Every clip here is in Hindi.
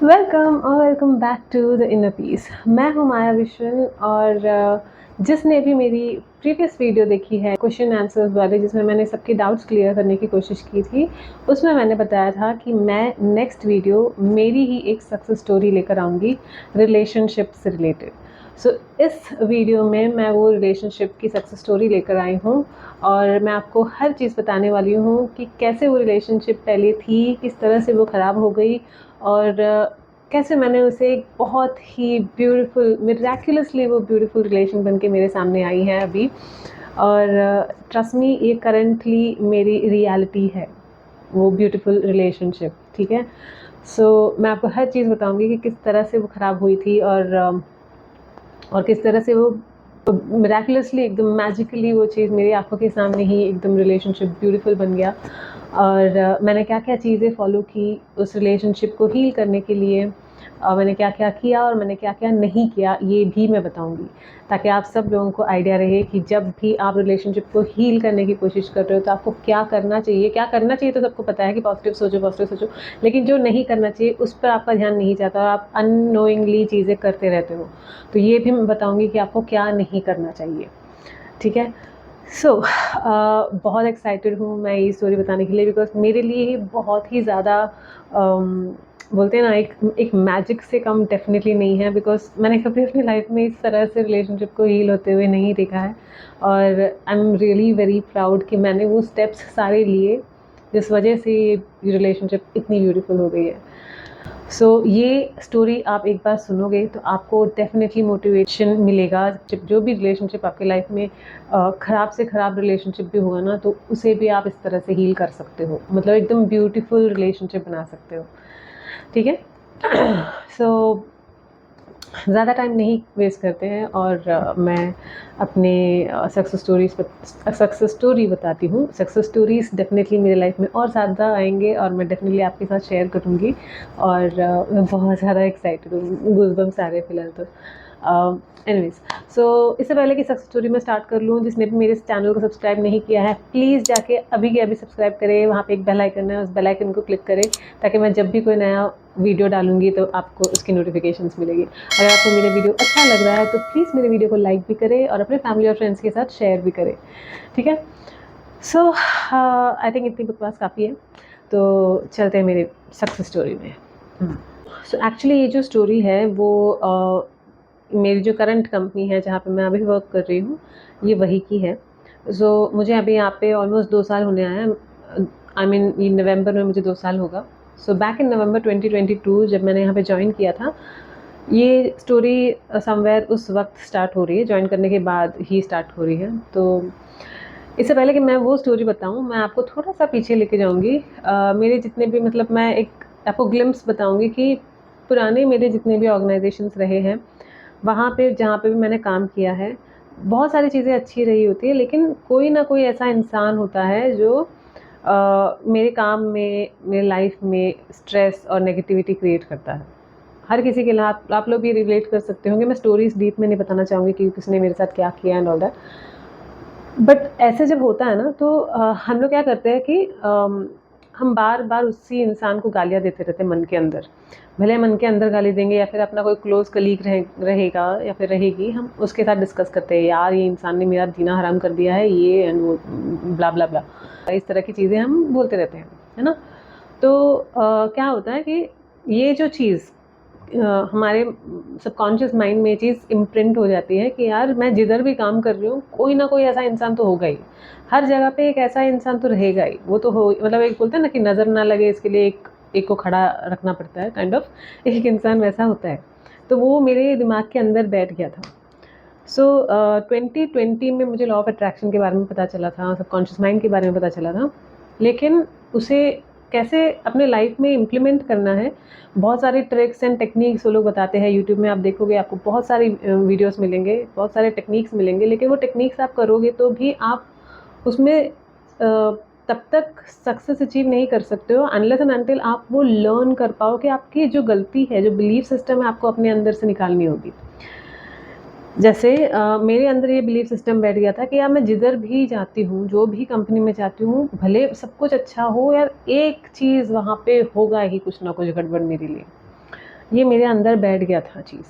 वेलकम और welcome back to the inner peace. मैं हूँ माया विश्वन और जिसने भी मेरी प्रीवियस वीडियो देखी है क्वेश्चन आंसर्स वाले, जिसमें मैंने सबके डाउट्स क्लियर करने की कोशिश की थी, उसमें मैंने बताया था कि मैं नेक्स्ट वीडियो मेरी ही एक सक्सेस स्टोरी लेकर आऊँगी रिलेशनशिप से रिलेटेड। सो इस वीडियो में मैं वो रिलेशनशिप की सक्सेस स्टोरी लेकर आई हूँ और मैं आपको हर चीज़ बताने वाली हूँ कि कैसे वो रिलेशनशिप पहले थी, किस तरह से वो ख़राब हो गई और कैसे मैंने उसे एक बहुत ही ब्यूटीफुल, मिरेक्युलसली वो ब्यूटीफुल रिलेशन बन के मेरे सामने आई है अभी। और ट्रस्ट मी, ये करंटली मेरी रियलिटी है, वो ब्यूटीफुल रिलेशनशिप। ठीक है, सो मैं आपको हर चीज़ बताऊंगी कि किस तरह से वो ख़राब हुई थी और किस तरह से वो मिरेक्युलसली, एकदम मैजिकली वो चीज़ मेरी आंखों के सामने ही एकदम रिलेशनशिप ब्यूटीफुल बन गया। और मैंने क्या क्या चीज़ें फॉलो की उस रिलेशनशिप को हील करने के लिए, मैंने क्या क्या किया और मैंने क्या क्या नहीं किया, ये भी मैं बताऊंगी, ताकि आप सब लोगों को आइडिया रहे कि जब भी आप रिलेशनशिप को हील करने की कोशिश कर रहे हो तो आपको क्या करना चाहिए। क्या करना चाहिए तो सबको पता है कि पॉजिटिव सोचो, पॉजिटिव सोचो, लेकिन जो नहीं करना चाहिए उस पर आपका ध्यान नहीं जाता और आप अननोइंगली चीज़ें करते रहते हो। तो ये भी मैं बताऊंगी कि आपको क्या नहीं करना चाहिए। ठीक है, सो बहुत एक्साइटेड हूँ मैं ये स्टोरी बताने के लिए, बिकॉज मेरे लिए ये बहुत ही ज़्यादा बोलते हैं ना, एक मैजिक से कम डेफिनेटली नहीं है, बिकॉज मैंने कभी अपनी लाइफ में इस तरह से रिलेशनशिप को हील होते हुए नहीं देखा है। और I am really very proud कि मैंने वो स्टेप्स सारे लिए जिस वजह से ये रिलेशनशिप इतनी ब्यूटीफुल हो गई है। सो ये स्टोरी आप एक बार सुनोगे तो आपको डेफिनेटली मोटिवेशन मिलेगा। जब जो भी रिलेशनशिप आपके लाइफ में ख़राब से ख़राब रिलेशनशिप भी हुआ ना, तो उसे भी आप इस तरह से हील कर सकते हो, मतलब एकदम ब्यूटीफुल रिलेशनशिप बना सकते हो। ठीक है, सो ज़्यादा टाइम नहीं वेस्ट करते हैं और मैं अपने सक्सेस स्टोरी बताती हूँ। सक्सेस स्टोरीज डेफिनेटली मेरे लाइफ में और ज़्यादा आएंगे और मैं डेफिनेटली आपके साथ शेयर करूँगी। और मैं बहुत ज़्यादा एक्साइटेड हूँ, गूज़बम्प्स आ रहे हैं फिलहाल तो। एनीवेज, सो इससे पहले कि सक्सेस स्टोरी में स्टार्ट कर लूँ, जिसने भी मेरे चैनल को सब्सक्राइब नहीं किया है प्लीज़ जाके अभी के अभी सब्सक्राइब करें। वहाँ पे एक बेल आइकन है, उस बेल आइकन को क्लिक करें ताकि मैं जब भी कोई नया वीडियो डालूंगी तो आपको उसकी नोटिफिकेशंस मिलेगी। अगर आपको मेरा वीडियो अच्छा लग रहा है तो प्लीज़ मेरे वीडियो को लाइक भी करें और अपने फैमिली और फ्रेंड्स के साथ शेयर भी करें। ठीक है, सो आई थिंक इतनी बकवास काफ़ी है, तो चलते हैं मेरे सक्सेस स्टोरी में। सो एक्चुअली ये जो स्टोरी है वो मेरी जो करंट कंपनी है जहाँ पे मैं अभी वर्क कर रही हूँ, ये वही की है। सो मुझे अभी यहाँ पे ऑलमोस्ट 2 साल होने आए हैं। आई मीन ये नवंबर में मुझे 2 साल होगा। सो बैक इन नवंबर 2022 जब मैंने यहाँ पे ज्वाइन किया था, ये स्टोरी समवेयर उस वक्त स्टार्ट हो रही है, ज्वाइन करने के बाद ही स्टार्ट हो रही है। तो इससे पहले कि मैं वो स्टोरी बताऊँ, मैं आपको थोड़ा सा पीछे लेके जाऊँगी। मेरे जितने भी, मतलब मैं एक आपको ग्लिम्स बताऊँगी कि पुराने मेरे जितने भी ऑर्गेनाइजेशंस रहे हैं, वहाँ पे जहाँ पे भी मैंने काम किया है, बहुत सारी चीज़ें अच्छी रही होती है, लेकिन कोई ना कोई ऐसा इंसान होता है जो मेरे काम में, मेरे लाइफ में स्ट्रेस और नेगेटिविटी क्रिएट करता है। हर किसी के लिए आप लोग भी रिलेट कर सकते होंगे। मैं स्टोरीज डीप में नहीं बताना चाहूँगी कि किसने मेरे साथ क्या किया एंड ऑल दैट, बट ऐसे जब होता है ना तो हम लोग क्या करते हैं कि हम बार बार उसी इंसान को गालियाँ देते रहते हैं मन के अंदर। भले मन के अंदर गाली देंगे या फिर अपना कोई क्लोज कलीग रहेगा या फिर रहेगी, हम उसके साथ डिस्कस करते हैं, यार ये इंसान ने मेरा जीना हराम कर दिया है, ये एंड वो ब्ला ब्ला ब्ला, इस तरह की चीज़ें हम बोलते रहते हैं, है ना। तो क्या होता है कि ये जो चीज़ हमारे सबकॉन्शियस माइंड में ये चीज़ इम्प्रिंट हो जाती है कि यार मैं जिधर भी काम कर रही हूँ कोई ना कोई ऐसा इंसान तो होगा ही, हर जगह पे एक ऐसा इंसान तो रहेगा ही। वो तो हो, मतलब एक बोलते हैं ना कि नज़र ना लगे इसके लिए एक को खड़ा रखना पड़ता है, काइंड ऑफ एक इंसान वैसा होता है। तो वो मेरे दिमाग के अंदर बैठ गया था। सो 2020 में मुझे लॉ ऑफ अट्रैक्शन के बारे में पता चला था, सबकॉन्शियस माइंड के बारे में पता चला था, लेकिन उसे कैसे अपने लाइफ में इम्प्लीमेंट करना है, बहुत सारे ट्रिक्स एंड टेक्निक्स वो लोग बताते हैं। यूट्यूब में आप देखोगे आपको बहुत सारी वीडियोस मिलेंगे, बहुत सारे टेक्निक्स मिलेंगे, लेकिन वो टेक्निक्स आप करोगे तो भी आप उसमें तब तक सक्सेस अचीव नहीं कर सकते हो अनलेस एंड अनटिल आप वो लर्न कर पाओ कि आपकी जो गलती है, जो बिलीफ सिस्टम है, आपको अपने अंदर से निकालनी होगी। जैसे मेरे अंदर ये बिलीफ सिस्टम बैठ गया था कि यार मैं जिधर भी जाती हूँ, जो भी कंपनी में जाती हूँ, भले सब कुछ अच्छा हो, यार एक चीज़ वहाँ पे होगा ही कुछ ना कुछ गड़बड़ मेरे लिए। ये मेरे अंदर बैठ गया था चीज़,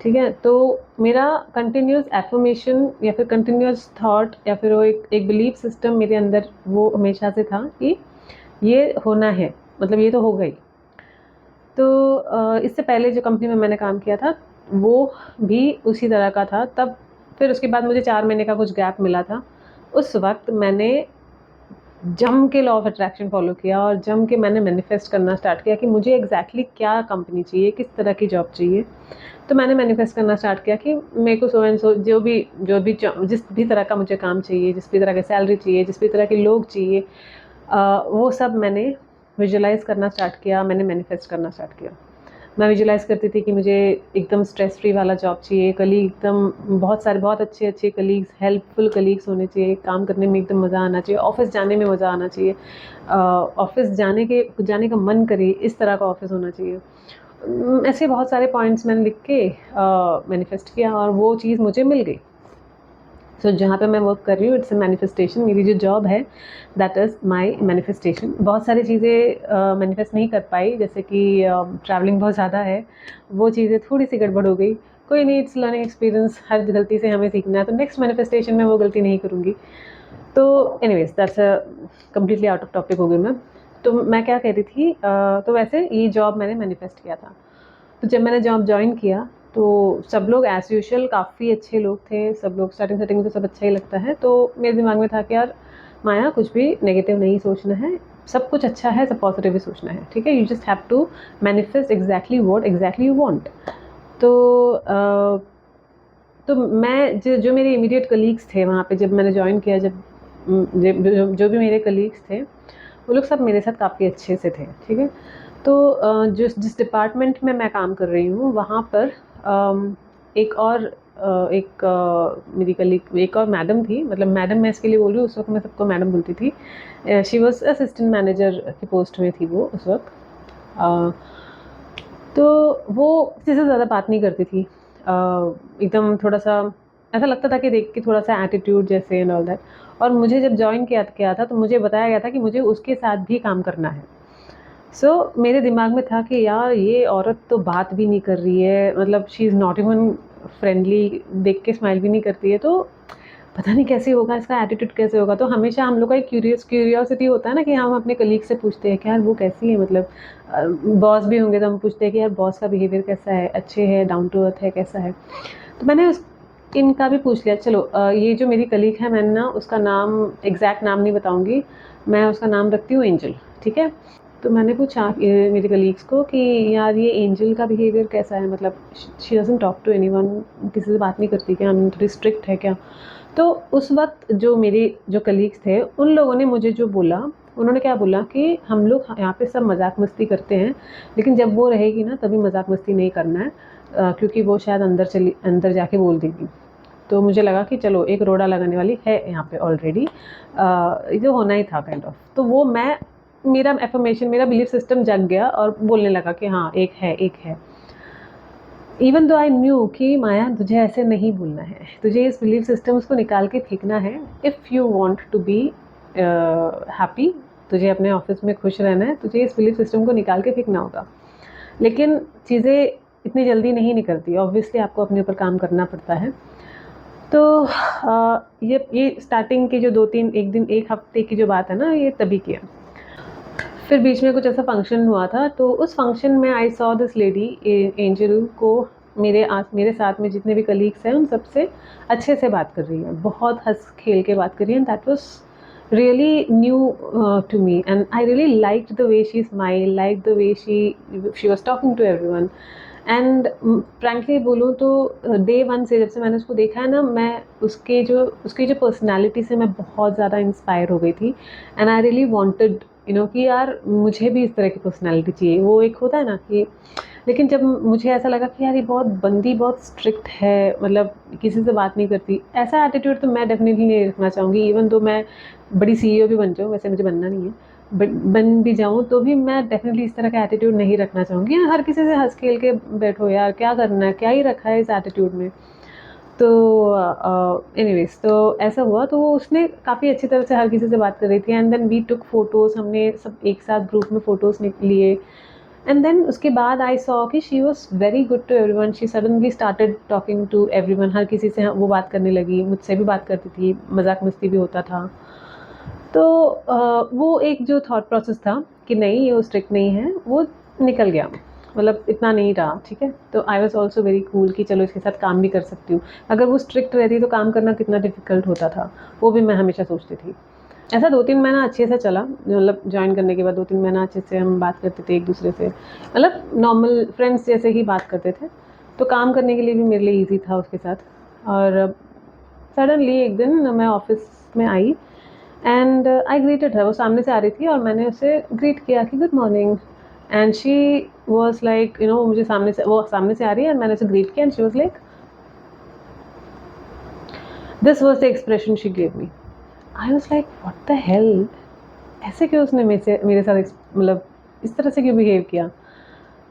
ठीक है। तो मेरा कंटिन्यूस एफर्मेशन या फिर कंटिन्यूस थॉट या फिर वो एक बिलीफ सिस्टम मेरे अंदर वो हमेशा से था कि ये होना है, मतलब ये तो होगा ही। तो इससे पहले जो कंपनी में मैंने काम किया था वो भी उसी तरह का था तब। फिर उसके बाद मुझे 4 महीने का कुछ गैप मिला था। उस वक्त मैंने जम के लॉ ऑफ अट्रैक्शन फॉलो किया और जम के मैंने मैनिफेस्ट करना स्टार्ट किया कि मुझे एग्जैक्टली क्या कंपनी चाहिए, किस तरह की जॉब चाहिए। तो मैंने मैनिफेस्ट करना स्टार्ट किया कि मेरे को सो एंड सो जिस भी तरह का मुझे काम चाहिए, जिस भी तरह की सैलरी चाहिए, जिस भी तरह के लोग चाहिए, वो सब मैंने विजुलाइज करना स्टार्ट किया, मैंने मैनिफेस्ट करना स्टार्ट किया। मैं विजुलाइज करती थी कि मुझे एकदम स्ट्रेस फ्री वाला जॉब चाहिए, कलीग एकदम बहुत सारे बहुत अच्छे अच्छे कलीग्स, हेल्पफुल कलीग्स होने चाहिए, काम करने में एकदम मज़ा आना चाहिए, ऑफिस जाने में मज़ा आना चाहिए, ऑफिस जाने का मन करे इस तरह का ऑफिस होना चाहिए। ऐसे बहुत सारे पॉइंट्स मैंने लिख के मैनिफेस्ट किया और वो चीज़ मुझे मिल गई। सो जहाँ पे मैं वर्क कर रही हूँ इट्स अ मैनिफेस्टेशन। मेरी जो जॉब है दैट इज़ माय मैनिफेस्टेशन। बहुत सारी चीज़ें मैनिफेस्ट नहीं कर पाई, जैसे कि ट्रैवलिंग बहुत ज़्यादा है, वो चीज़ें थोड़ी सी गड़बड़ हो गई। कोई नहीं, इट्स लर्निंग एक्सपीरियंस, हर गलती से हमें सीखना है, तो नेक्स्ट मैनिफेस्टेशन में वो गलती नहीं करूँगी। तो anyways that's a completely out of topic हो गई मैं। तो मैं क्या कह रही थी, तो वैसे ये जॉब मैंने मैनिफेस्ट किया था। तो जब मैंने जॉब ज्वाइन किया तो सब लोग एज़ यूजुअल काफ़ी अच्छे लोग थे, सब लोग स्टार्टिंग में तो सब अच्छा ही लगता है। तो मेरे दिमाग में था कि यार माया, कुछ भी नेगेटिव नहीं सोचना है, सब कुछ अच्छा है, सब पॉजिटिव ही सोचना है, ठीक है। You just have to manifest exactly what exactly you want. तो तो मैं जो मेरे इमीडिएट कलीग्स थे वहाँ पे जब मैंने ज्वाइन किया, जो भी मेरे कलीग्स थे वो लोग सब मेरे साथ काफ़ी अच्छे से थे, ठीक है। तो जिस डिपार्टमेंट में मैं काम कर रही हूँ वहाँ पर एक और मेरी कलीग, एक और मैडम थी, मतलब मैडम मैं इसके लिए बोल रही हूँ, उस वक्त मैं सबको मैडम बोलती थी। शी वॉज असिस्टेंट मैनेजर की पोस्ट में थी वो उस वक्त। तो वो किसी से ज़्यादा बात नहीं करती थी, एकदम थोड़ा सा ऐसा लगता था कि देख के थोड़ा सा एटीट्यूड जैसे एंड ऑल दैट। और मुझे जब ज्वाइन किया था तो मुझे बताया गया था कि मुझे उसके साथ भी काम करना है। मेरे दिमाग में था कि यार ये औरत तो बात भी नहीं कर रही है, मतलब she is not even friendly, देख के स्माइल भी नहीं करती है, तो पता नहीं कैसे होगा, इसका एटीट्यूड कैसे होगा। तो हमेशा हम लोग का एक क्यूरियोसिटी होता है ना कि हम अपने कलीग से पूछते हैं कि यार वो कैसी है, मतलब बॉस भी होंगे तो हम पूछते हैं कि यार बॉस का बिहेवियर कैसा है, अच्छे है, डाउन टू अर्थ है, कैसा है। तो मैंने इनका भी पूछ लिया। चलो ये जो मेरी कलीग है, मैंने ना उसका नाम, एग्जैक्ट नाम नहीं बताऊंगी, मैं उसका नाम रखती हूँ एंजल, ठीक है। तो मैंने पूछा मेरे कलीग्स को कि यार ये एंजल का बिहेवियर कैसा है, मतलब she doesn't talk to anyone, किसी से बात नहीं करती क्या, थोड़ी स्ट्रिक्ट है क्या। तो उस वक्त जो मेरे जो कलीग्स थे उन लोगों ने मुझे जो बोला, उन्होंने क्या बोला कि हम लोग यहाँ पे सब मजाक मस्ती करते हैं, लेकिन जब वो रहेगी ना तभी मजाक मस्ती नहीं करना है, क्योंकि वो शायद अंदर जाके बोल देगी। तो मुझे लगा कि चलो एक रोड़ा लगाने वाली है यहाँ पे ऑलरेडी, जो होना ही था काइंड ऑफ। तो वो मेरा एफर्मेशन, मेरा बिलीफ सिस्टम जग गया और बोलने लगा कि हाँ एक है, एक है। इवन दो आई न्यू कि माया तुझे ऐसे नहीं बोलना है, तुझे इस बिलीफ सिस्टम उसको निकाल के फेंकना है। If you want to be happy, तुझे अपने ऑफिस में खुश रहना है, तुझे इस बिलीफ सिस्टम को निकाल के फेंकना होगा। लेकिन चीज़ें इतनी जल्दी नहीं निकलती, ऑब्वियसली आपको अपने ऊपर काम करना पड़ता है। तो ये स्टार्टिंग के जो 2-3 एक हफ्ते की जो बात है ना, ये तभी किया। फिर बीच में कुछ ऐसा फंक्शन हुआ था, तो उस फंक्शन में I saw this lady angel को मेरे साथ में जितने भी कलीग्स हैं उन सबसे अच्छे से बात कर रही है, बहुत हंस खेल के बात कर रही है। That was really new to me and I really liked the way she smile, like the way she was talking to everyone. And frankly बोलूँ तो डे वन से जब से मैंने उसको देखा है ना, मैं उसकी जो पर्सनैलिटी से मैं बहुत ज़्यादा इंस्पायर हो गई थी। एंड आई रियली वॉन्टेड कि यार मुझे भी इस तरह की पर्सनैलिटी चाहिए। वो एक होता है ना कि, लेकिन जब मुझे ऐसा लगा कि यार ये बहुत बंदी, बहुत स्ट्रिक्ट है, मतलब किसी से बात नहीं करती, ऐसा एटीट्यूड तो मैं डेफिनेटली नहीं रखना चाहूँगी। इवन तो मैं बड़ी सीईओ भी बन जाऊँ, वैसे मुझे बनना नहीं है, बट बन भी जाऊँ तो भी मैं डेफिनेटली इस तरह का एटीट्यूड नहीं रखना चाहूँगी। हर किसी से हंस खेल के बैठो यार, क्या करना है, क्या ही रखा है इस एटीट्यूड में। तो एनीवेज, तो ऐसा हुआ, तो वो उसने काफ़ी अच्छी तरह से हर किसी से बात कर रही थी। And then we took photos, हमने सब एक साथ ग्रुप में फ़ोटोज़ लिए। एंड देन उसके बाद आई सॉ कि she was very good to everyone, she suddenly started talking to everyone, हर किसी से वो बात करने लगी, मुझसे भी बात करती थी, मजाक मस्ती भी होता था। तो वो एक जो थॉट प्रोसेस था कि नहीं ये वो स्ट्रिक्ट नहीं है, वो निकल गया, मतलब इतना नहीं रहा, ठीक है। तो I was also very cool कि चलो इसके साथ काम भी कर सकती हूँ। अगर वो स्ट्रिक्ट रहती तो काम करना कितना डिफिकल्ट होता था, वो भी मैं हमेशा सोचती थी। ऐसा 2-3 महीना अच्छे से चला, मतलब ज्वाइन करने के बाद 2-3 महीना अच्छे से हम बात करते थे एक दूसरे से, मतलब नॉर्मल फ्रेंड्स जैसे ही बात करते थे। तो काम करने के लिए भी मेरे लिए ईजी था उसके साथ। और सडनली एक दिन मैं ऑफिस में आई एंड आई ग्रीटेड हर, वो सामने से आ रही थी और मैंने उसे ग्रीट किया कि good morning. And she was like you know, मुझे वो सामने से आ रही है और मैंने उसे ग्रीट किया and she was like, this was the expression she gave me. I was like what the hell, ऐसे क्यों उसने मेरे साथ मतलब इस तरह से क्यों बिहेव किया।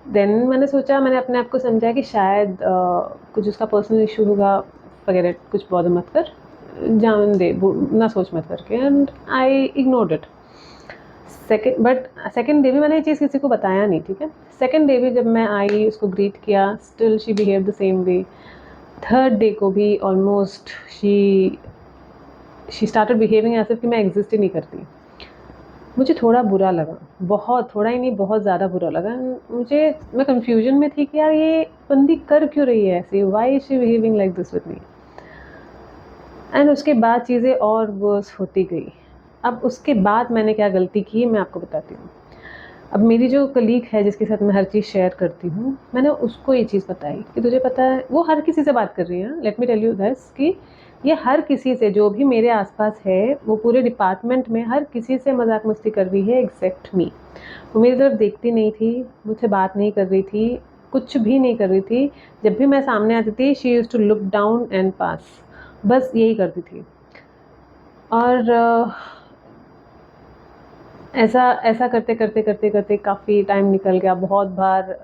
देन मैंने सोचा, मैंने अपने आप को समझा कि शायद कुछ उसका पर्सनल इशू होगा वगैरह, कुछ बॉदर मत कर, जान दे, ना सोच मत करके। And I ignored it. Second day भी मैंने ये चीज़ किसी को बताया नहीं, ठीक है। सेकेंड डे भी जब मैं आई, उसको ग्रीट किया, still she behave the same way. Third day को भी ऑलमोस्ट शी स्टार्टेड बिहेविंग ऐसे कि मैं एग्जिस्ट ही नहीं करती। मुझे थोड़ा बुरा लगा, बहुत, थोड़ा ही नहीं बहुत ज़्यादा बुरा लगा। मैं कन्फ्यूजन में थी कि यार ये बंदी कर क्यों रही है ऐसे, why is she behaving like this with me. And उसके बाद चीज़ें और वर्स होती गई। अब उसके बाद मैंने क्या गलती की मैं आपको बताती हूँ। अब मेरी जो कलीग है जिसके साथ मैं हर चीज़ शेयर करती हूँ, मैंने उसको ये चीज़ बताई कि तुझे पता है, वो हर किसी से बात कर रही है, let me tell you this, कि ये हर किसी से, जो भी मेरे आसपास है, वो पूरे डिपार्टमेंट में हर किसी से मजाक मस्ती कर रही है एक्सेप्ट मी। वो मेरी तरफ देखती नहीं थी, मुझसे बात नहीं कर रही थी, कुछ भी नहीं कर रही थी। जब भी मैं सामने आती थी, she used to look down and pass, बस यही करती थी। और ऐसा ऐसा करते करते करते करते काफ़ी टाइम निकल गया। बहुत बार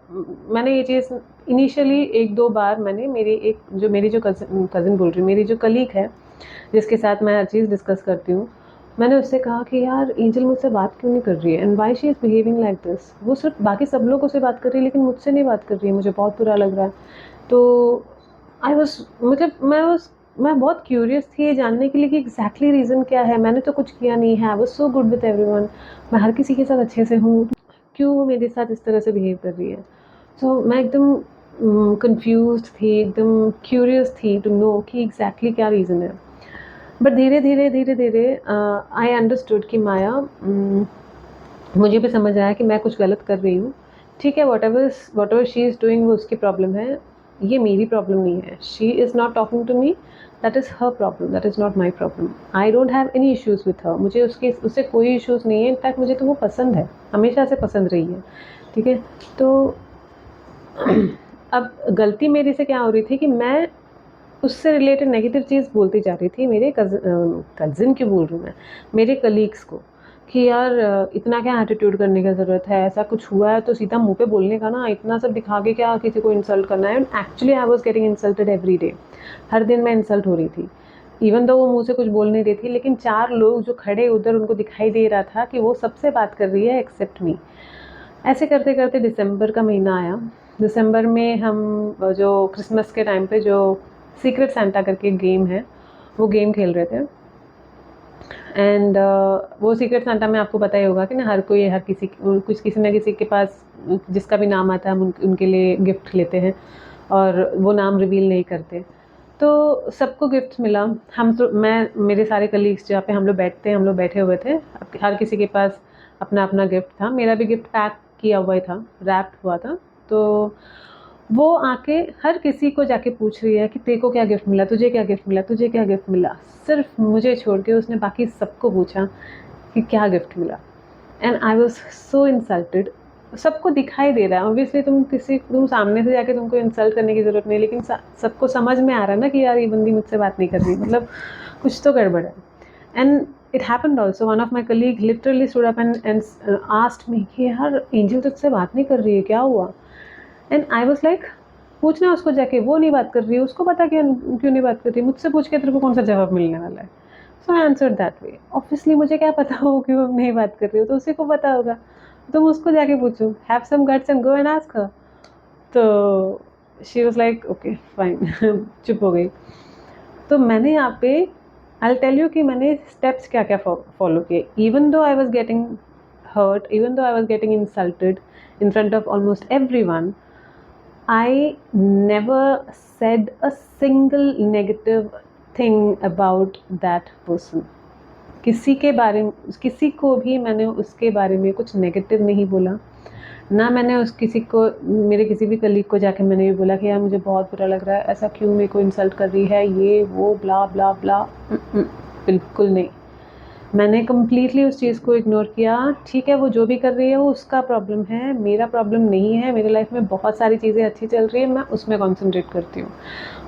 मैंने ये चीज़, इनिशियली 1-2 बार मैंने, मेरी जो कज़िन बोल रही हूँ, मेरी जो कलीग है जिसके साथ मैं हर चीज़ डिस्कस करती हूँ, मैंने उससे कहा कि यार एंजल मुझसे बात क्यों नहीं कर रही है, and why she is behaving like this. वो सिर्फ बाकी सब लोगों से बात कर रही है लेकिन मुझसे नहीं बात कर रही है, मुझे बहुत बुरा लग रहा है। तो आई वॉज, मतलब मैं बहुत क्यूरियस थी ये जानने के लिए कि एग्जैक्टली रीज़न क्या है। मैंने तो कुछ किया नहीं है, आई was so good with everyone, मैं हर किसी के साथ अच्छे से हूँ, क्यों वो मेरे साथ इस तरह से बिहेव कर रही है। सो मैं एकदम कंफ्यूज थी, एकदम क्यूरियस थी टू नो कि एग्जैक्टली क्या रीज़न है। बट धीरे धीरे धीरे धीरे आई अंडरस्टूड कि माया, मुझे भी समझ आया कि मैं कुछ गलत कर रही हूँ। ठीक है, whatever she is doing वो उसकी प्रॉब्लम है, ये मेरी प्रॉब्लम नहीं है। She is not talking to me, that is her problem, that is not my problem. I don't have any issues with her, मुझे उससे कोई इश्यूज़ नहीं है। इनफैक्ट मुझे तो वो पसंद है, हमेशा से पसंद रही है, ठीक है। तो अब गलती मेरी से क्या हो रही थी कि मैं उससे रिलेटेड नेगेटिव चीज़ बोलती जा रही थी मेरे कज़िन क्यों बोल रही हूँ मैं, मेरे कलीग्स को, कि यार इतना क्या एटीट्यूड करने की ज़रूरत है, ऐसा कुछ हुआ है तो सीधा मुंह पे बोलने का ना, इतना सब दिखा के क्या किसी को इंसल्ट करना है। Actually I was getting insulted every day, हर दिन मैं इंसल्ट हो रही थी। इवन तो वो मुँह से कुछ बोल नहीं रही थी, लेकिन 4 लोग जो खड़े उधर, उनको दिखाई दे रहा था कि वो सबसे बात कर रही है एक्सेप्ट मी। ऐसे करते करते दिसंबर का महीना आया। दिसंबर में हम जो क्रिसमस के टाइम पे जो सीक्रेट सेंटा करके गेम है, वो गेम खेल रहे थे। एंड वो सीक्रेट सेंटा में आपको पता ही होगा कि ना, हर कोई, हर किसी, कुछ किसी न किसी के पास जिसका भी नाम आता है, हम उनके लिए गिफ्ट लेते हैं और वो नाम रिवील नहीं करते। तो सबको गिफ्ट मिला। हम तो, मैं, मेरे सारे कलीग्स जहाँ पे हम लोग बैठते हैं, हम लोग बैठे हुए थे, हर किसी के पास अपना अपना गिफ्ट था। मेरा भी गिफ्ट पैक किया हुआ ही था, रैप्ड हुआ था। तो वो आके हर किसी को जाके पूछ रही है कि तेरे को क्या गिफ्ट मिला, तुझे क्या गिफ्ट मिला, तुझे क्या गिफ्ट मिला। सिर्फ मुझे छोड़ के उसने बाकी सबको पूछा कि क्या गिफ्ट मिला। And I was so insulted. सबको दिखाई दे रहा है ऑब्वियसली, तुम सामने से जाके तुमको इंसल्ट करने की ज़रूरत नहीं, लेकिन सबको समझ में आ रहा है ना कि यार ये बंदी मुझसे बात नहीं कर रही, मतलब कुछ तो गड़बड़ है। And it happened also, one of my colleague literally stood up and asked me कि यार एंजल तुझसे बात नहीं कर रही है, क्या हुआ। एंड आई वॉज लाइक, पूछना उसको जाके, वो नहीं बात कर रही है, उसको पता क्यों क्यों नहीं बात कर रही, मुझसे पूछ के तेरे को कौन सा जवाब मिलने वाला है। So I answered that way. Obviously मुझे क्या पता हो कि वो नहीं बात कर रही हो, तो उसी को पता होगा। तो मैं उसको जाके पूछूँ, have some guts and go and ask her. तो she was like okay fine चुप हो गई। तो मैंने यहाँ पे आई विल टेल यू कि मैंने स्टेप्स क्या क्या फॉलो किए। Even though I was getting hurt, even though I was getting insulted in front of almost everyone, I never said a single negative thing about that person. किसी के बारे में, किसी को भी मैंने उसके बारे में कुछ नेगेटिव नहीं बोला। ना मैंने उस किसी को, मेरे किसी भी कलीग को जाके मैंने ये बोला कि यार मुझे बहुत बुरा लग रहा है, ऐसा क्यों मेरे को इंसल्ट कर रही है, ये वो ब्ला ब्ला ब्ला। बिल्कुल नहीं। मैंने कम्प्लीटली उस चीज़ को इग्नोर किया। ठीक है, वो जो भी कर रही है वो उसका प्रॉब्लम है, मेरा प्रॉब्लम नहीं है। मेरी लाइफ में बहुत सारी चीज़ें अच्छी चल रही है, मैं उसमें कॉन्सेंट्रेट करती हूँ।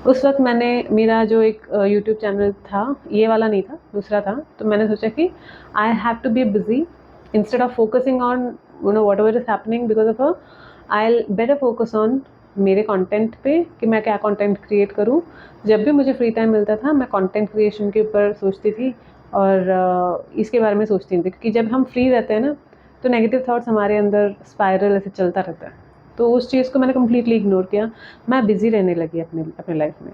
उस वक्त मैंने, मेरा जो एक यूट्यूब चैनल था, ये वाला नहीं था, दूसरा था, तो मैंने सोचा कि I have to be busy instead of focusing on whatever is happening because of I better focus on मेरे कंटेंट पे कि मैं क्या कंटेंट क्रिएट करूँ। जब भी मुझे फ्री टाइम मिलता था मैं कंटेंट क्रिएशन के ऊपर सोचती थी और इसके बारे में सोचती थी, क्योंकि जब हम फ्री रहते हैं ना तो नेगेटिव थॉट्स हमारे अंदर स्पाइरल ऐसे चलता रहता है। तो उस चीज़ को मैंने कम्प्लीटली इग्नोर किया। मैं बिज़ी रहने लगी अपने लाइफ में।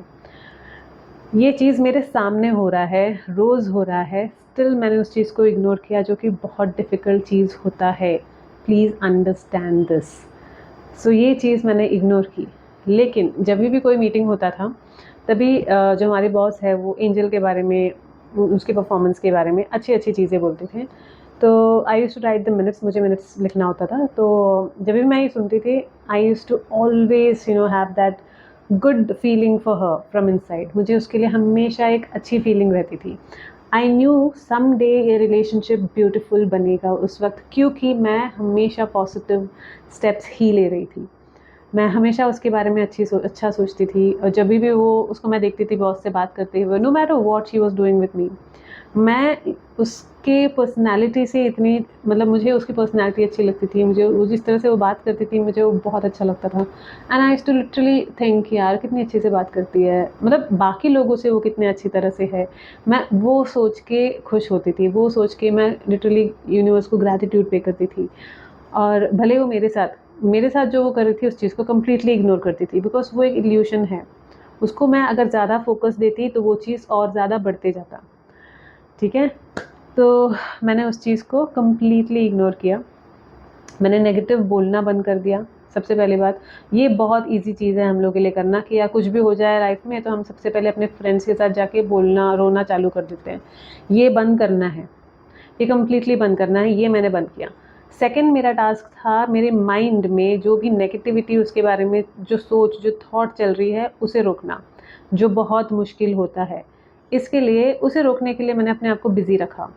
ये चीज़ मेरे सामने हो रहा है, रोज़ हो रहा है, स्टिल मैंने उस चीज़ को इग्नोर किया, जो कि बहुत डिफ़िकल्ट चीज़ होता है। Please understand this. सो ये चीज़ मैंने इग्नोर की। लेकिन जब भी कोई मीटिंग होता था तभी जो हमारे बॉस है वो एंजल के बारे में, उसके परफॉर्मेंस के बारे में अच्छी अच्छी चीज़ें बोलते थे। तो I use to write the minutes, मुझे मिनट्स लिखना होता था। तो जब भी मैं ये सुनती थी I use to always have that good feeling for her from inside. मुझे उसके लिए हमेशा एक अच्छी फीलिंग रहती थी। आई न्यू सम डे ये रिलेशनशिप ब्यूटिफुल बनेगा उस वक्त, क्योंकि मैं हमेशा पॉजिटिव स्टेप्स ही ले रही थी। मैं हमेशा उसके बारे में अच्छा सोचती थी, और जब भी वो, उसको मैं देखती थी बॉस से बात करते हुए, no matter what she was doing with me, मैं उसके पर्सनालिटी से इतनी, मतलब मुझे उसकी पर्सनालिटी अच्छी लगती थी, मुझे वो जिस तरह से वो बात करती थी मुझे वो बहुत अच्छा लगता था। And I used to literally think यार कितनी अच्छे से बात करती है, मतलब बाकी लोगों से वो कितने अच्छी तरह से है। मैं वो सोच के खुश होती थी, वो सोच के मैं लिटरली यूनिवर्स को ग्रैटिट्यूड पे करती थी। और भले वो मेरे साथ जो वो कर रही थी उस चीज़ को कम्प्लीटली इग्नोर करती थी, बिकॉज वो एक इल्यूशन है। उसको मैं अगर ज़्यादा फोकस देती तो वो चीज़ और ज़्यादा बढ़ते जाता। ठीक है, तो मैंने उस चीज़ को कम्प्लीटली इग्नोर किया। मैंने नेगेटिव बोलना बंद कर दिया। सबसे पहली बात, ये बहुत इजी चीज़ है हम लोग के लिए करना, कि या कुछ भी हो जाए लाइफ में तो हम सबसे पहले अपने फ्रेंड्स के साथ जाके बोलना, रोना चालू कर देते हैं। ये बंद करना है, ये कम्प्लीटली बंद करना है। ये मैंने बंद किया। सेकंड मेरा टास्क था, मेरे माइंड में जो भी नेगेटिविटी, उसके बारे में जो सोच, जो थॉट चल रही है उसे रोकना, जो बहुत मुश्किल होता है। इसके लिए, उसे रोकने के लिए मैंने अपने आप को बिज़ी रखा।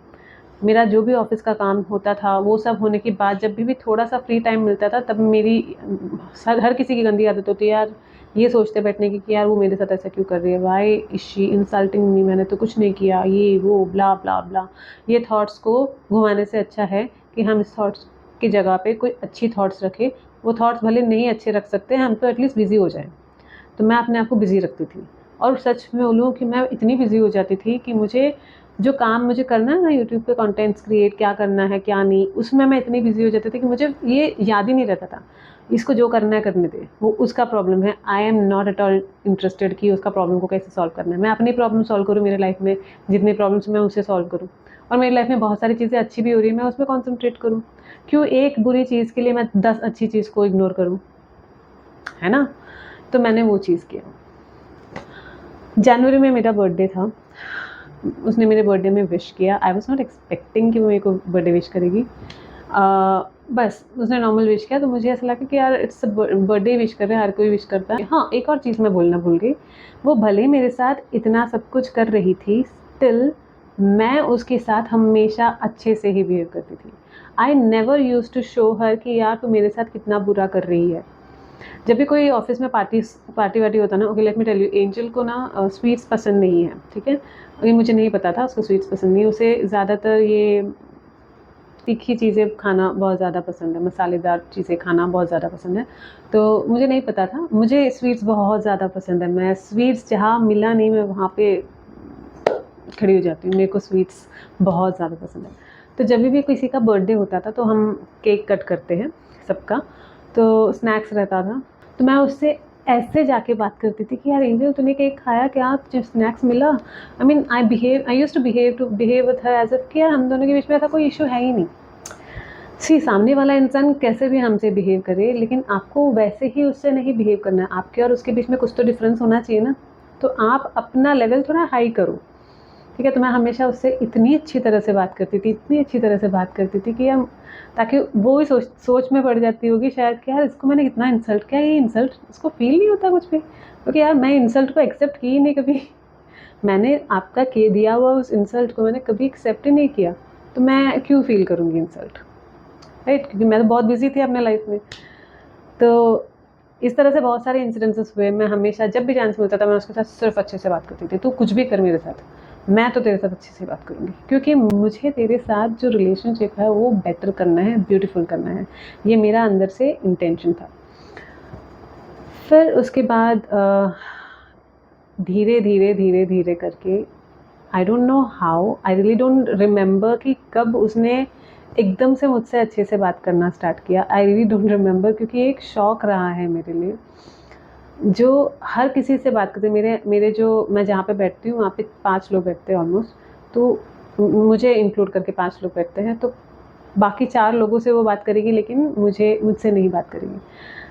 मेरा जो भी ऑफिस का काम होता था वो सब होने के बाद जब भी थोड़ा सा फ्री टाइम मिलता था, तब मेरी हर किसी की गंदी आदत होती है यार, ये सोचते बैठने की कि यार वो मेरे साथ ऐसा क्यों कर रही है, why is she insulting me, मैंने तो कुछ नहीं किया, ये वो ब्ला ब्ला ब्ला। ये थॉट्स को घुमाने से अच्छा है कि हम इस थॉट्स की जगह पे कोई अच्छी थॉट्स रखें। वो थॉट्स भले नहीं अच्छे रख सकते, हम तो एटलीस्ट बिजी हो जाएं। तो मैं अपने आप को बिज़ी रखती थी। और सच में बोलूँ कि मैं इतनी बिज़ी हो जाती थी कि मुझे जो काम मुझे करना है ना, यूट्यूब पे कंटेंट्स क्रिएट क्या करना है क्या नहीं, उसमें मैं इतनी बिज़ी हो जाती थी कि मुझे ये याद ही नहीं रहता था। इसको जो करना है करने दे, वो उसका प्रॉब्लम है। I am not at all interested कि उसका प्रॉब्लम को कैसे सॉल्व करना है। मैं अपनी प्रॉब्लम सॉल्व करूँ मेरे लाइफ में, जितनी प्रॉब्लम्स मैं उसे सॉल्व करूँ। और मेरी लाइफ में बहुत सारी चीज़ें अच्छी भी हो रही है, मैं उसमें कॉन्सेंट्रेट करूँ। क्यों एक बुरी चीज़ के लिए मैं 10 अच्छी चीज़ को इग्नोर करूँ, है ना? तो मैंने वो चीज़ किया। जनवरी में मेरा बर्थडे था, उसने मेरे बर्थडे में विश किया। आई वॉज नॉट एक्सपेक्टिंग कि वो मेरे को बर्थडे विश करेगी। बस उसने नॉर्मल विश किया, तो मुझे ऐसा लगा कि यार इट्स बर्थडे विश कर रहे हैं, हर कोई विश करता है। हाँ, एक और चीज़ मैं बोलना भूल गई। वो भले मेरे साथ इतना सब कुछ कर रही थी, स्टिल मैं उसके साथ हमेशा अच्छे से ही बिहेव करती थी। I never use to show her कि यार तू मेरे साथ कितना बुरा कर रही है। जब भी कोई ऑफिस में पार्टी वार्टी होता ना, okay let me tell you, Angel को ना स्वीट्स पसंद नहीं है, ठीक है। ये मुझे नहीं पता था उसको स्वीट्स पसंद नहीं है। उसे ज़्यादातर ये तीखी चीज़ें खाना बहुत ज़्यादा पसंद है, मसालेदार चीज़ें खाना बहुत ज़्यादा पसंद है। तो मुझे नहीं पता था, मुझे स्वीट्स बहुत ज़्यादा पसंद है। मैं स्वीट्स जहाँ मिला नहीं मैं वहाँ पे खड़ी हो जाती हूँ, मेरे को स्वीट्स बहुत ज़्यादा पसंद है। तो जब भी किसी का बर्थडे होता था तो हम केक कट करते हैं सबका, तो स्नैक्स रहता था, तो मैं उससे ऐसे जाके बात करती थी कि यार एंजल तूने केक खाया क्या, तुझे स्नैक्स मिला। I used to behave with her as if कि यार हम दोनों के बीच में ऐसा कोई इशू है ही नहीं। सी सामने वाला इंसान कैसे भी हमसे बिहेव करे, लेकिन आपको वैसे ही उससे नहीं बिहेव करना है। आपके और उसके बीच में कुछ तो डिफरेंस होना चाहिए ना, तो आप अपना लेवल थोड़ा हाई करो, ठीक है। तो मैं हमेशा उससे इतनी अच्छी तरह से बात करती थी, इतनी अच्छी तरह से बात करती थी कि हम, ताकि वो ही सोच में पड़ जाती होगी शायद कि यार इसको मैंने कितना इंसल्ट किया, ये इंसल्ट इसको फील नहीं होता कुछ भी, क्योंकि यार मैं इंसल्ट को एक्सेप्ट की ही नहीं कभी। मैंने आपका दिया हुआ उस इंसल्ट को मैंने कभी एक्सेप्ट ही नहीं किया, तो मैं क्यों फील करूँगी इंसल्ट, राइट। क्योंकि मैं तो बहुत बिजी थी अपने लाइफ में। तो इस तरह से बहुत सारे इंसिडेंसेस हुए। मैं हमेशा जब भी चांस मिलता था मैं उसके साथ सिर्फ अच्छे से बात करती थी, तू कुछ भी कर मेरे साथ, मैं तो तेरे साथ अच्छे से बात करूँगी, क्योंकि मुझे तेरे साथ जो रिलेशनशिप है वो बेटर करना है, ब्यूटीफुल करना है, ये मेरा अंदर से इंटेंशन था। फिर उसके बाद धीरे धीरे धीरे धीरे करके, I don't know how, I really don't remember कि कब उसने एकदम से मुझसे अच्छे से बात करना स्टार्ट किया। आई रियली डोंट रिमेंबर, क्योंकि एक शौक रहा है मेरे लिए, जो हर किसी से बात करते। मेरे जो मैं जहाँ पे बैठती हूँ वहाँ पे 5 लोग बैठते हैं ऑलमोस्ट, तो मुझे इंक्लूड करके 5 लोग बैठते हैं, तो बाकी 4 लोगों से वो बात करेगी, लेकिन मुझसे नहीं बात करेगी।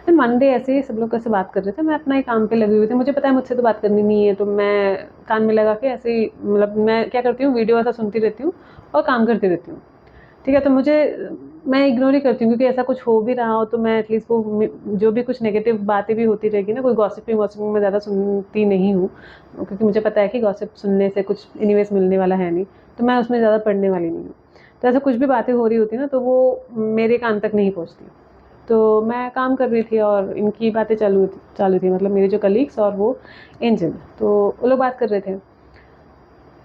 फिर वन डे ऐसे ही सब लोग कैसे बात कर रहे थे, मैं अपना ही काम पे लगी हुई थी, मुझे पता है मुझसे तो बात करनी नहीं है, तो मैं कान में लगा के ऐसे ही, मतलब मैं क्या करती हूँ, वीडियो ऐसा सुनती रहती हूँ और काम करती रहती हूँ, ठीक है। तो मैं इग्नोर ही करती हूँ, क्योंकि ऐसा कुछ हो भी रहा हो तो मैं एटलीस्ट वो जो भी कुछ नेगेटिव बातें भी होती रहेगी ना, कोई गॉसिपिंग मैं ज़्यादा सुनती नहीं हूँ, क्योंकि मुझे पता है कि गॉसिप सुनने से कुछ एनीवेज मिलने वाला है नहीं, तो मैं उसमें ज़्यादा पढ़ने वाली नहीं हूँ। तो ऐसा कुछ भी बातें हो रही होती ना तो वो मेरे कान तक नहीं पहुँचती। तो मैं काम कर रही थी और इनकी बातें चालू थी, मतलब मेरे जो कलीग्स और वो एंजल, तो वो लोग बात कर रहे थे।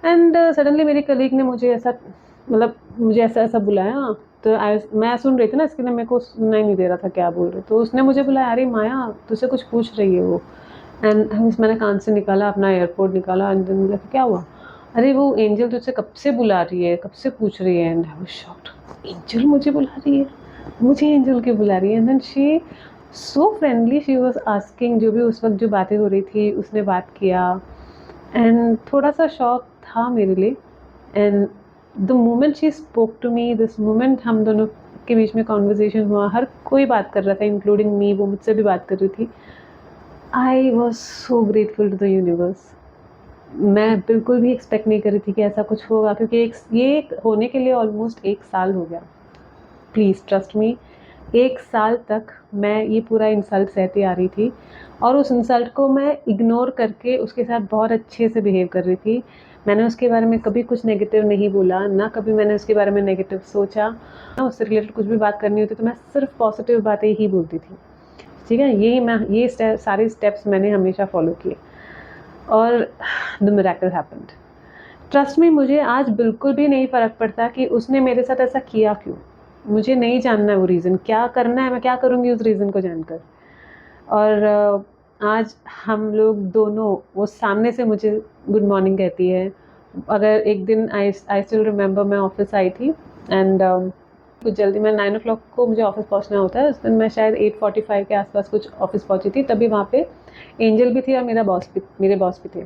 एंड सडनली मेरी कलीग ने मुझे ऐसा, मतलब मुझे ऐसा ऐसा बुलाया, तो मैं सुन रही थी ना, इसके लिए मेरे को सुनना ही नहीं दे रहा था क्या बोल रहे, तो उसने मुझे बुलाया, अरे माया तुझसे कुछ पूछ रही है वो। एंड मैंने कान से निकाला, अपना एयरपोर्ट निकाला, एंड देन मुझे क्या हुआ, अरे वो एंजल तुझसे कब से बुला रही है, कब से पूछ रही है। And I was shocked, angel मुझे बुला रही है, मुझे एंजल क्यों बुला रही है। And then she so friendly, she was asking, जो भी उस वक्त जो बातें हो रही थी उसने बात किया, एंड थोड़ा सा शौक था मेरे लिए। And the moment she spoke to me, this moment हम दोनों के बीच में कॉन्वर्जेसन हुआ, हर कोई बात कर रहा था इंक्लूडिंग मी, वो मुझसे भी बात कर रही थी। I was so grateful to the universe. मैं बिल्कुल भी एक्सपेक्ट नहीं कर रही थी कि ऐसा कुछ होगा, क्योंकि ये होने के लिए ऑलमोस्ट 1 साल हो गया। प्लीज़ ट्रस्ट मी, 1 साल तक मैं ये पूरा इंसल्ट सहती आ रही थी, और उस इंसल्ट को मैं इग्नोर करके उसके साथ बहुत अच्छे से बिहेव कर रही थी। मैंने उसके बारे में कभी कुछ नेगेटिव नहीं बोला, ना कभी मैंने उसके बारे में नेगेटिव सोचा, ना उससे रिलेटेड कुछ भी बात करनी होती तो मैं सिर्फ पॉजिटिव बातें ही बोलती थी, ठीक है। ये सारे स्टेप्स मैंने हमेशा फॉलो किए, और the miracle happened. Trust me, मुझे आज बिल्कुल भी नहीं फ़र्क पड़ता कि उसने मेरे साथ ऐसा किया क्यों। मुझे नहीं जानना है वो रीज़न, क्या करना है मैं क्या करूँगी उस रीज़न को जानकर। और आज हम लोग दोनों, वो सामने से मुझे गुड मॉर्निंग कहती है। अगर एक दिन आई स्टिल रिमेंबर, मैं ऑफिस आई थी, एंड कुछ जल्दी, मैं 9 o'clock को मुझे ऑफिस पहुंचना होता है, उस दिन मैं शायद 8:45 के आसपास कुछ ऑफिस पहुंची थी, तभी वहाँ पे एंजल भी थी और मेरे बॉस भी थे।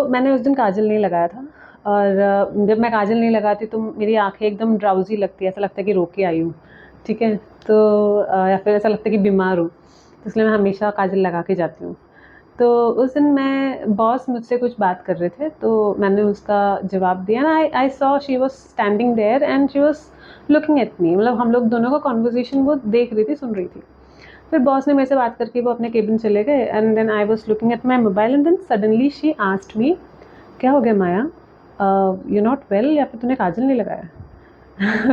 मैंने उस दिन काजल नहीं लगाया था, और जब मैं काजल नहीं लगाती तो मेरी आंखें एकदम ड्राउजी लगती है, ऐसा लगता है कि रो के आई हूँ, ठीक है। तो या फिर ऐसा लगता है कि बीमार हूँ, तो इसलिए मैं हमेशा काजल लगा के जाती हूँ। तो उस दिन बॉस मुझसे कुछ बात कर रहे थे, तो मैंने उसका जवाब दिया ना, I saw she was standing there and she was looking at me, मतलब हम लोग दोनों का कॉन्वर्जेसन वो देख रही थी, सुन रही थी। फिर बॉस ने मेरे से बात करके वो अपने केबिन चले गए, and then I was looking at my mobile, and then suddenly she asked me, क्या हो गया माया, यू नॉट वेल, या फिर तूने काजल नहीं लगाया।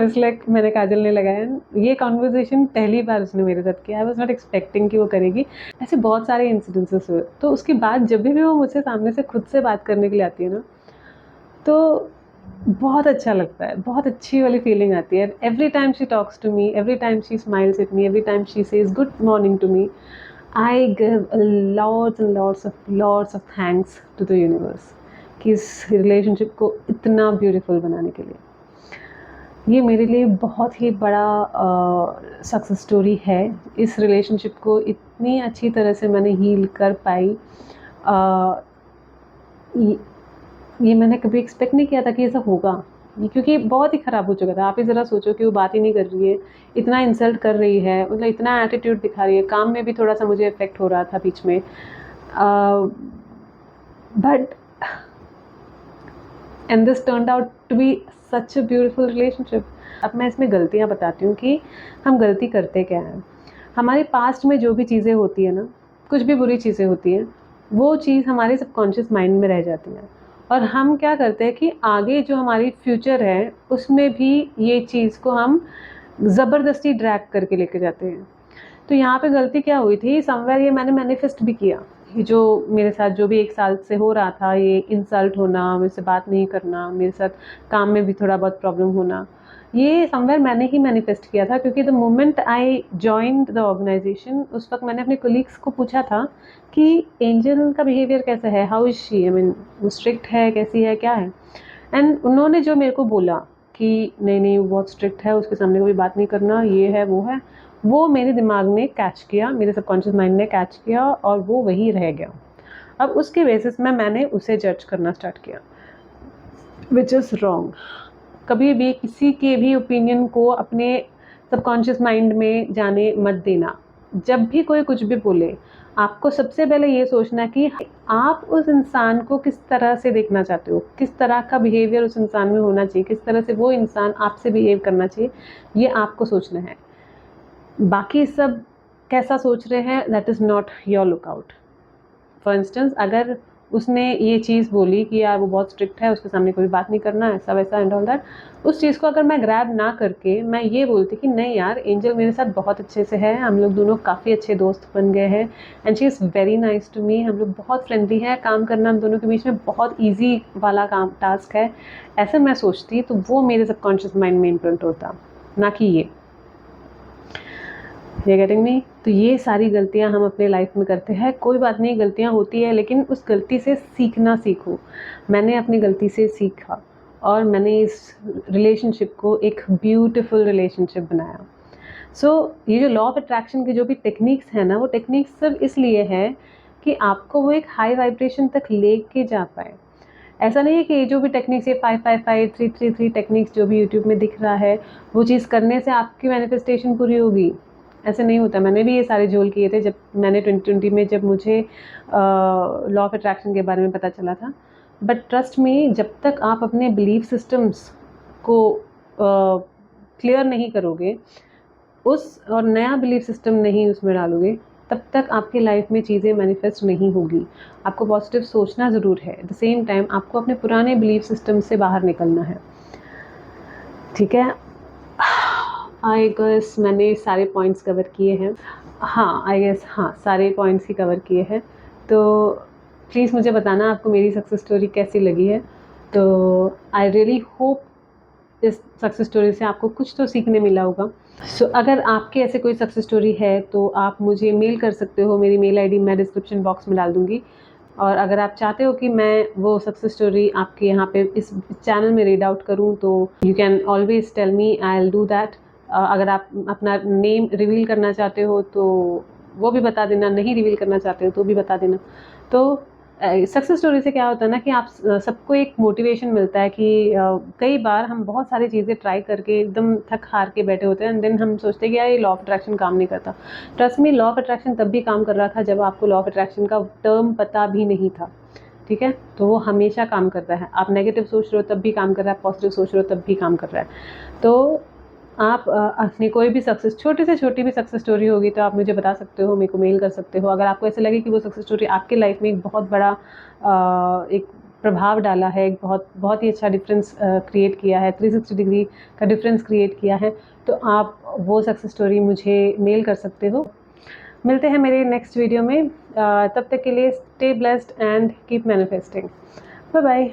इट्स लाइक मैंने काजल नहीं लगाया। ये कॉन्वर्जेसन पहली बार उसने मेरे साथ किया, आई वाज नॉट एक्सपेक्टिंग कि वो करेगी। ऐसे बहुत सारे इंसिडेंसेस हुए, तो उसके बाद जब भी वो मुझसे सामने से खुद से बात करने के लिए आती है ना, तो बहुत अच्छा लगता है, बहुत अच्छी वाली फीलिंग आती है। Every time she talks to me, every time she smiles at me, every time she says good morning to me, I give lots and lots of thanks to the universe कि इस रिलेशनशिप को इतना ब्यूटीफुल बनाने के लिए। ये मेरे लिए बहुत ही बड़ा सक्सेस स्टोरी है। इस रिलेशनशिप को इतनी अच्छी तरह से मैंने हील कर पाई। अ, ये ये मैंने कभी एक्सपेक्ट नहीं किया था कि ऐसा होगा। ये क्योंकि बहुत ही ख़राब हो चुका था। आप ही ज़रा सोचो कि वो बात ही नहीं कर रही है, इतना इंसल्ट कर रही है, मतलब इतना एटीट्यूड दिखा रही है। काम में भी थोड़ा-सा मुझे इफ़ेक्ट हो रहा था बीच में। But and this turned out to be such a beautiful relationship. अब मैं इसमें गलतियाँ बताती हूँ कि हम गलती करते क्या हैं। हमारे पास्ट में जो भी चीज़ें होती है ना, कुछ भी बुरी चीज़ें होती हैं, वो चीज़ हमारे सबकॉन्शियस माइंड में रह जाती हैं, और हम क्या करते हैं कि आगे जो हमारी फ्यूचर है उसमें भी ये चीज़ को हम ज़बरदस्ती ड्रैग करके लेके जाते हैं। तो यहाँ पे गलती क्या हुई थी, समवेयर ये मैंने मैनिफेस्ट भी किया। ये जो मेरे साथ जो भी 1 साल से हो रहा था, ये इंसल्ट होना, मेरे से बात नहीं करना, मेरे साथ काम में भी थोड़ा बहुत प्रॉब्लम होना, ये समवेयर मैंने ही मैनिफेस्ट किया था। क्योंकि the moment I joined the organisation, उस वक्त मैंने अपने कोलीग्स को पूछा था कि एंजल का बिहेवियर कैसा है, how is she, I mean वो स्ट्रिक्ट है, कैसी है, क्या है। एंड उन्होंने जो मेरे को बोला कि नहीं नहीं वो बहुत स्ट्रिक्ट है, उसके सामने कोई बात नहीं करना, ये है वो है, वो मेरे दिमाग ने कैच किया, मेरे सबकॉन्शियस माइंड ने कैच किया, और वो वही रह गया। अब उसके बेसिस में मैंने उसे जज करना स्टार्ट किया, विच इज़ रॉन्ग। कभी भी किसी के भी ओपिनियन को अपने सबकॉन्शियस माइंड में जाने मत देना। जब भी कोई कुछ भी बोले, आपको सबसे पहले ये सोचना कि आप उस इंसान को किस तरह से देखना चाहते हो, किस तरह का बिहेवियर उस इंसान में होना चाहिए, किस तरह से वो इंसान आपसे बिहेव करना चाहिए, ये आपको सोचना है। बाकी सब कैसा सोच रहे हैं, that is not your lookout. For instance, अगर उसने ये चीज़ बोली कि यार वो बहुत स्ट्रिक्ट है, उसके सामने कोई बात नहीं करना, ऐसा वैसा एंड ऑल दैट, उस चीज़ को अगर मैं ग्रैब ना करके मैं ये बोलती कि नहीं यार, एंजल मेरे साथ बहुत अच्छे से है, हम लोग दोनों काफ़ी अच्छे दोस्त बन गए हैं, and she is very nice to me, हम लोग बहुत फ्रेंडली हैं, काम करना हम दोनों के बीच में बहुत ईजी वाला काम टास्क है, ऐसे मैं सोचती, तो वो मेरे सबकॉन्शियस माइंड में इम्प्रिंट होता, ना कि ये गेटिंग मी। तो ये सारी गलतियां हम अपने लाइफ में करते हैं। कोई बात नहीं, गलतियां होती है, लेकिन उस गलती से सीखना सीखो। मैंने अपनी गलती से सीखा, और मैंने इस रिलेशनशिप को एक ब्यूटीफुल रिलेशनशिप बनाया। ये जो लॉ ऑफ अट्रैक्शन की जो भी टेक्निक्स हैं ना, वो टेक्निक्स सिर्फ इसलिए है कि आपको वो एक हाई वाइब्रेशन तक लेके जा पाए। ऐसा नहीं है कि ये जो भी टेक्निक्स, ये 555 333 टेक्निक्स जो भी यूट्यूब में दिख रहा है, वो चीज़ करने से आपकी मैनिफेस्टेशन पूरी होगी। ऐसे नहीं होता। मैंने भी ये सारे झोल किए थे जब मैंने 2020 में, जब मुझे लॉ ऑफ अट्रैक्शन के बारे में पता चला था। बट ट्रस्ट मी, जब तक आप अपने बिलीफ सिस्टम्स को क्लियर नहीं करोगे, उस और नया बिलीफ सिस्टम नहीं उसमें डालोगे, तब तक आपकी लाइफ में चीज़ें मैनिफेस्ट नहीं होगी। आपको पॉजिटिव सोचना ज़रूर है, एट द सेम टाइम आपको अपने पुराने बिलीफ सिस्टम से बाहर निकलना है। ठीक है, आई गेस मैंने सारे पॉइंट्स कवर किए हैं। हाँ, आई गेस हाँ, सारे पॉइंट्स ही कवर किए हैं। तो प्लीज़ मुझे बताना आपको मेरी सक्सेस स्टोरी कैसी लगी है। तो आई रियली होप इस सक्सेस स्टोरी से आपको कुछ तो सीखने मिला होगा। अगर आपकी ऐसे कोई सक्सेस स्टोरी है तो आप मुझे मेल कर सकते हो। मेरी मेल आईडी मैं डिस्क्रिप्शन बॉक्स में डाल दूँगी। और अगर आप चाहते हो कि मैं वो सक्सेस स्टोरी आपके यहाँ पे इस चैनल में रीड आउट करूँ, तो you can always tell me, I will do that. अगर आप अपना नेम रिवील करना चाहते हो तो वो भी बता देना, नहीं रिवील करना चाहते हो तो भी बता देना। तो सक्सेस स्टोरी से क्या होता है ना कि आप सबको एक मोटिवेशन मिलता है कि कई बार हम बहुत सारी चीज़ें ट्राई करके एकदम थक हार के बैठे होते हैं, एंड देन हम सोचते हैं कि यार ये लॉ ऑफ अट्रैक्शन काम नहीं करता। Trust me, law of attraction तब भी काम कर रहा था जब आपको लॉ ऑफ अट्रैक्शन का टर्म पता भी नहीं था। ठीक है, तो वो हमेशा काम करता है। आप नेगेटिव सोच रहे हो तब भी काम कर रहा है, पॉजिटिव सोच रहे हो तब भी काम कर रहा है। तो आप अपनी कोई भी सक्सेस, छोटी से छोटी भी सक्सेस स्टोरी होगी तो आप मुझे बता सकते हो, मेरे को मेल कर सकते हो। अगर आपको ऐसे लगे कि वो सक्सेस स्टोरी आपके लाइफ में एक बहुत बड़ा एक प्रभाव डाला है, एक बहुत बहुत ही अच्छा डिफरेंस क्रिएट किया है, 360 डिग्री का डिफरेंस क्रिएट किया है, तो आप वो सक्सेस स्टोरी मुझे मेल कर सकते हो। मिलते हैं मेरे नेक्स्ट वीडियो में। तब तक के लिए stay blessed and keep manifesting. Bye bye.